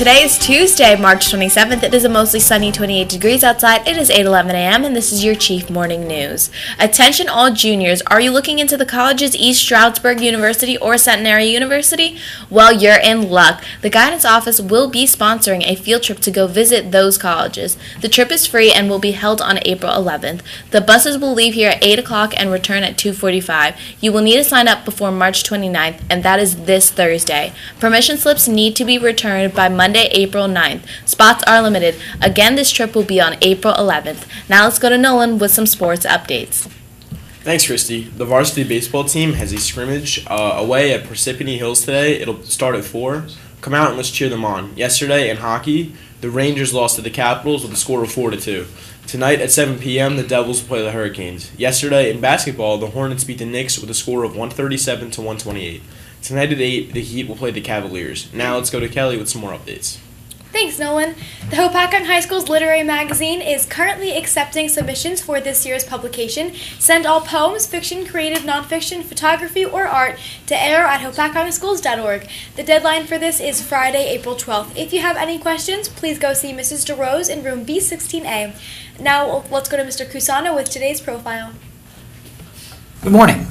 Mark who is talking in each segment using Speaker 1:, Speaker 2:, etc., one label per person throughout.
Speaker 1: Today is Tuesday, March 27th. It is a mostly sunny 28 degrees outside. It is 8:11 a.m. and this is your Chief Morning News. Attention all juniors, are you looking into the colleges East Stroudsburg University or Centenary University? Well, you're in luck. The guidance office will be sponsoring a field trip to go visit those colleges. The trip is free and will be held on April 11th. The buses will leave here at 8 o'clock and return at 2:45. You will need to sign up before March 29th, and that is this Thursday. Permission slips need to be returned by Monday, April 9th. Spots are limited. Again, this trip will be on April 11th. Now let's go to Nolan with some sports updates.
Speaker 2: Thanks, Christy. The varsity baseball team has a scrimmage away at Parsippany Hills today. It'll start at 4. Come out and let's cheer them on. Yesterday in hockey, the Rangers lost to the Capitals with a score of 4-2. Tonight at 7 p.m., the Devils will play the Hurricanes. Yesterday in basketball, the Hornets beat the Knicks with a score of 137-128. Tonight at 8, the Heat will play the Cavaliers. Now let's go to Kelly with some more updates.
Speaker 3: Thanks, Nolan. The Hopatcong High School's literary magazine is currently accepting submissions for this year's publication. Send all poems, fiction, creative, nonfiction, photography, or art to air@hopatcongschools.org. The deadline for this is Friday, April 12th. If you have any questions, please go see Mrs. DeRose in room B16A. Now let's go to Mr. Cusano with today's profile.
Speaker 4: Good morning.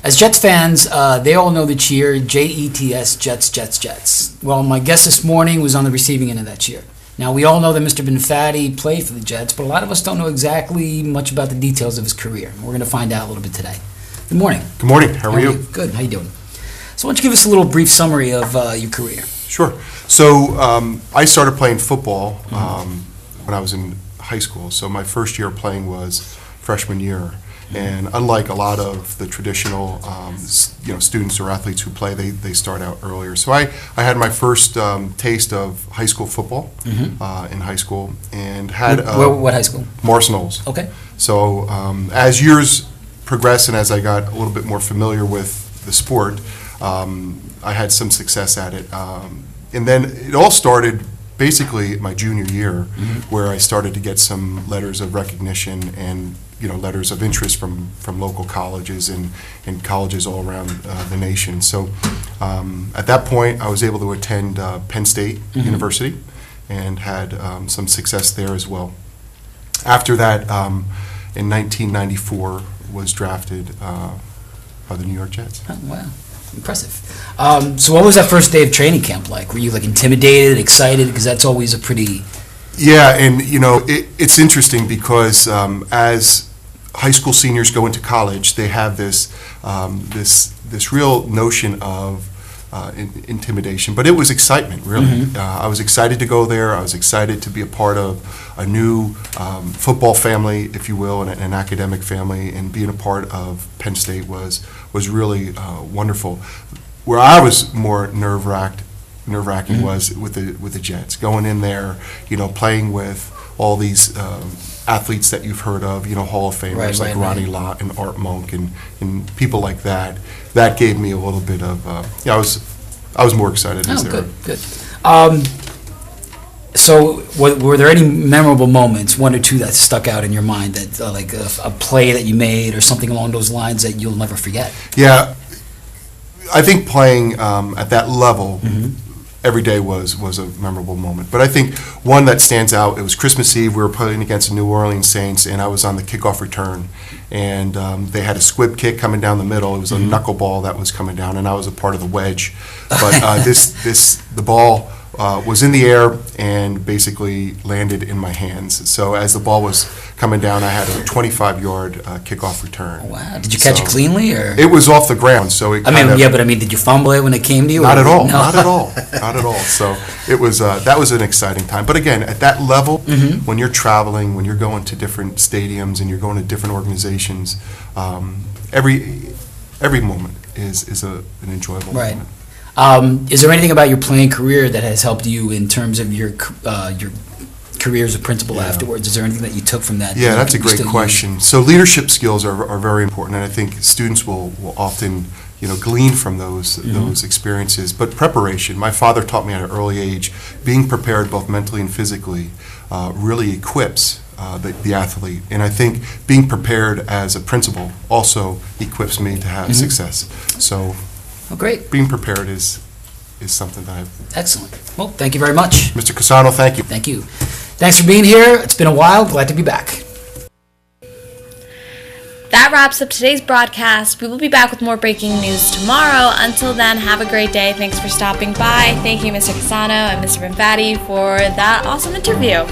Speaker 4: As Jets fans, they all know the cheer, Jets, Jets, Jets, Jets. Well, my guest this morning was on the receiving end of that cheer. Now, we all know that Mr. Benfatti played for the Jets, but a lot of us don't know exactly much about the details of his career. We're going to find out a little bit today. Good morning.
Speaker 5: Good morning. How are you?
Speaker 4: Good. How you doing? So why don't you give us a little brief summary of your career?
Speaker 5: Sure. So I started playing football when I was in high school. So my first year playing was freshman year. And unlike a lot of the traditional, students or athletes who play, they start out earlier. So I had my first taste of high school football in high school, and had
Speaker 4: what high school?
Speaker 5: Morris Knolls.
Speaker 4: Okay.
Speaker 5: So as years progressed and as I got a little bit more familiar with the sport, I had some success at it. And then it all started basically my junior year, where I started to get some letters of recognition and letters of interest from local colleges and colleges all around the nation. So at that point, I was able to attend Penn State University and had some success there as well. After that, in 1994, was drafted by the New York Jets.
Speaker 4: Oh, wow. Impressive. So what was that first day of training camp like? Were you intimidated, excited? Because that's always a pretty...
Speaker 5: Yeah, and it's interesting because as high school seniors go into college, they have this real notion of intimidation, but it was excitement, really. I was excited to go there. I was excited to be a part of a new football family, if you will, and an academic family, and being a part of Penn State was really wonderful. Where I was more nerve-wracking was with the Jets, going in there, playing with all these athletes that you've heard of, Hall of Famers like Ronnie Lott and Art Monk and people like that. That gave me a little bit of, I was more excited.
Speaker 4: Good. So were there any memorable moments, one or two that stuck out in your mind, that like a play that you made or something along those lines that you'll never forget?
Speaker 5: Yeah, I think playing at that level every day was a memorable moment. But I think one that stands out, it was Christmas Eve. We were playing against the New Orleans Saints, and I was on the kickoff return. And they had a squib kick coming down the middle. It was a knuckleball that was coming down, and I was a part of the wedge. But the ball was in the air and basically landed in my hands. So as the ball was coming down, I had a 25-yard kickoff return.
Speaker 4: Oh, wow. Did you catch it cleanly, or?
Speaker 5: It was off the ground, so it
Speaker 4: did you fumble it when it came to you?
Speaker 5: Not at all. No. Not at all. Not at all. So it was that was an exciting time. But again, at that level, when you're traveling, when you're going to different stadiums and you're going to different organizations, every moment is an enjoyable moment.
Speaker 4: Is there anything about your playing career that has helped you in terms of your career as a principal afterwards? Is there anything that you took from that?
Speaker 5: Yeah, that's a great question. So leadership skills are very important, and I think students will often glean from those experiences. But preparation, my father taught me at an early age, being prepared both mentally and physically really equips the athlete. And I think being prepared as a principal also equips me to have success. So
Speaker 4: great.
Speaker 5: Being prepared is something that
Speaker 4: Excellent. Well, thank you very much.
Speaker 5: Mr. Casano, thank you.
Speaker 4: Thank you. Thanks for being here. It's been a while. Glad to be back.
Speaker 1: That wraps up today's broadcast. We will be back with more breaking news tomorrow. Until then, have a great day. Thanks for stopping by. Thank you, Mr. Casano and Mr. Benfatti, for that awesome interview.